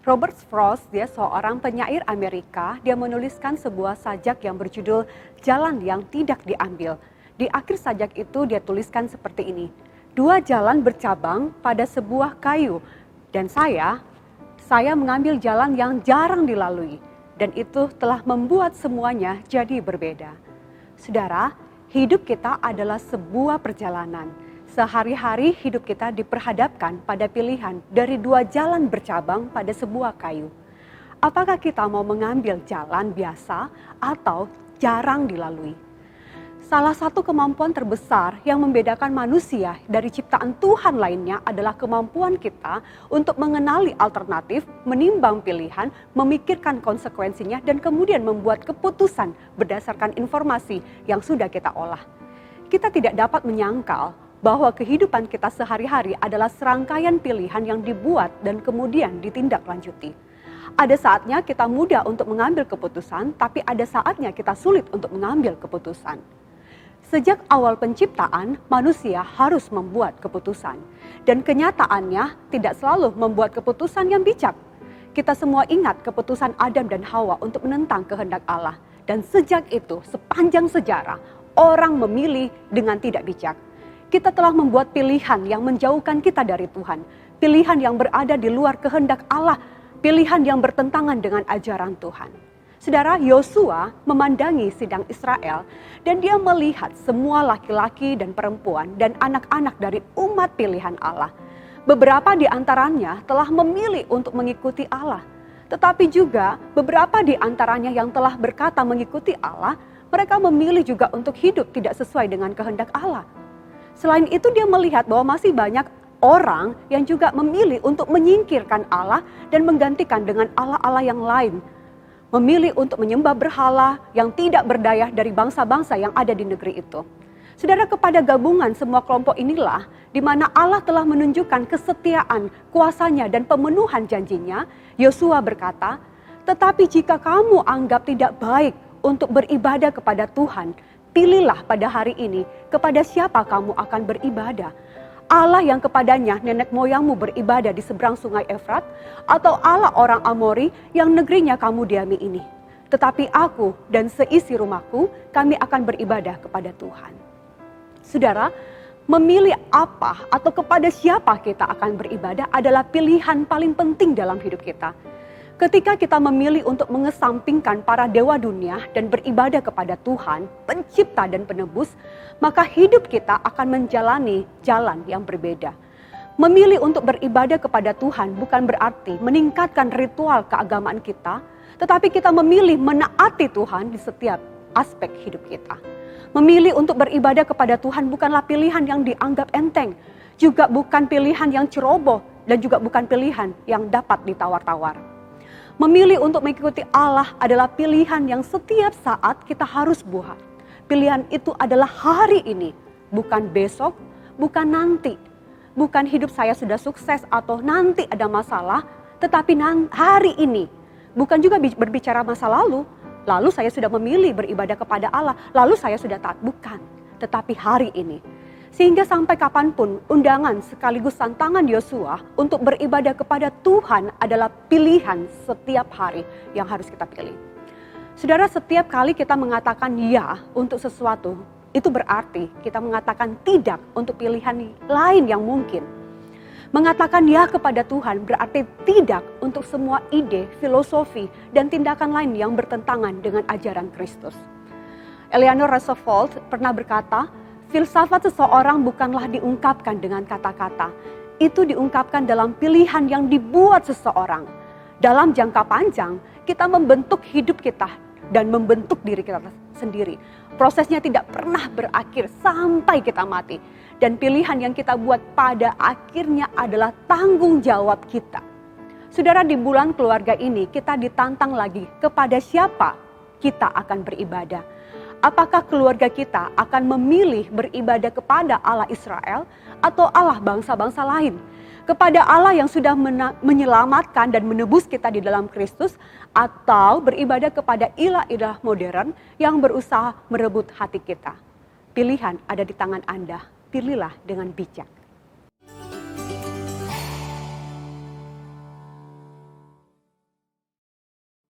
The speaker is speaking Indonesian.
Robert Frost, dia seorang penyair Amerika, dia menuliskan sebuah sajak yang berjudul Jalan yang Tidak Diambil. Di akhir sajak itu dia tuliskan seperti ini, dua jalan bercabang pada sebuah kayu, dan saya mengambil jalan yang jarang dilalui, dan itu telah membuat semuanya jadi berbeda. Saudara, hidup kita adalah sebuah perjalanan. Sehari-hari hidup kita diperhadapkan pada pilihan dari dua jalan bercabang pada sebuah kayu. Apakah kita mau mengambil jalan biasa atau jarang dilalui? Salah satu kemampuan terbesar yang membedakan manusia dari ciptaan Tuhan lainnya adalah kemampuan kita untuk mengenali alternatif, menimbang pilihan, memikirkan konsekuensinya, dan kemudian membuat keputusan berdasarkan informasi yang sudah kita olah. Kita tidak dapat menyangkal bahwa kehidupan kita sehari-hari adalah serangkaian pilihan yang dibuat dan kemudian ditindaklanjuti. Ada saatnya kita mudah untuk mengambil keputusan, tapi ada saatnya kita sulit untuk mengambil keputusan. Sejak awal penciptaan, manusia harus membuat keputusan. Dan kenyataannya tidak selalu membuat keputusan yang bijak. Kita semua ingat keputusan Adam dan Hawa untuk menentang kehendak Allah. Dan sejak itu, sepanjang sejarah, orang memilih dengan tidak bijak. Kita telah membuat pilihan yang menjauhkan kita dari Tuhan. Pilihan yang berada di luar kehendak Allah. Pilihan yang bertentangan dengan ajaran Tuhan. Saudara, Yosua memandangi sidang Israel dan dia melihat semua laki-laki dan perempuan dan anak-anak dari umat pilihan Allah. Beberapa di antaranya telah memilih untuk mengikuti Allah. Tetapi juga beberapa di antaranya yang telah berkata mengikuti Allah, mereka memilih juga untuk hidup tidak sesuai dengan kehendak Allah. Selain itu dia melihat bahwa masih banyak orang yang juga memilih untuk menyingkirkan Allah dan menggantikan dengan Allah-Allah yang lain. Memilih untuk menyembah berhala yang tidak berdaya dari bangsa-bangsa yang ada di negeri itu. Saudara, kepada gabungan semua kelompok inilah di mana Allah telah menunjukkan kesetiaan, kuasanya dan pemenuhan janjinya. Yosua berkata, tetapi jika kamu anggap tidak baik untuk beribadah kepada Tuhan, pilihlah pada hari ini kepada siapa kamu akan beribadah. Allah yang kepadanya nenek moyangmu beribadah di seberang sungai Efrat, atau Allah orang Amori yang negerinya kamu diami ini. Tetapi aku dan seisi rumahku, kami akan beribadah kepada Tuhan. Saudara, memilih apa atau kepada siapa kita akan beribadah adalah pilihan paling penting dalam hidup kita. Ketika kita memilih untuk mengesampingkan para dewa dunia dan beribadah kepada Tuhan, pencipta dan penebus, maka hidup kita akan menjalani jalan yang berbeda. Memilih untuk beribadah kepada Tuhan bukan berarti meningkatkan ritual keagamaan kita, tetapi kita memilih menaati Tuhan di setiap aspek hidup kita. Memilih untuk beribadah kepada Tuhan bukanlah pilihan yang dianggap enteng, juga bukan pilihan yang ceroboh, dan juga bukan pilihan yang dapat ditawar-tawar. Memilih untuk mengikuti Allah adalah pilihan yang setiap saat kita harus buat. Pilihan itu adalah hari ini, bukan besok, bukan nanti. Bukan hidup saya sudah sukses atau nanti ada masalah, tetapi hari ini. Bukan juga berbicara masa lalu saya sudah memilih beribadah kepada Allah, lalu saya sudah taat. Bukan, tetapi hari ini. Sehingga sampai kapanpun undangan sekaligus tantangan Yosua untuk beribadah kepada Tuhan adalah pilihan setiap hari yang harus kita pilih. Saudara, setiap kali kita mengatakan ya untuk sesuatu, itu berarti kita mengatakan tidak untuk pilihan lain yang mungkin. Mengatakan ya kepada Tuhan berarti tidak untuk semua ide, filosofi, dan tindakan lain yang bertentangan dengan ajaran Kristus. Eleanor Roosevelt pernah berkata, filsafat seseorang bukanlah diungkapkan dengan kata-kata. Itu diungkapkan dalam pilihan yang dibuat seseorang. Dalam jangka panjang, kita membentuk hidup kita dan membentuk diri kita sendiri. Prosesnya tidak pernah berakhir sampai kita mati. Dan pilihan yang kita buat pada akhirnya adalah tanggung jawab kita. Saudara, di bulan keluarga ini kita ditantang lagi kepada siapa kita akan beribadah. Apakah keluarga kita akan memilih beribadah kepada Allah Israel atau Allah bangsa-bangsa lain? Kepada Allah yang sudah menyelamatkan dan menebus kita di dalam Kristus, atau beribadah kepada ilah-ilah modern yang berusaha merebut hati kita? Pilihan ada di tangan Anda, pilihlah dengan bijak.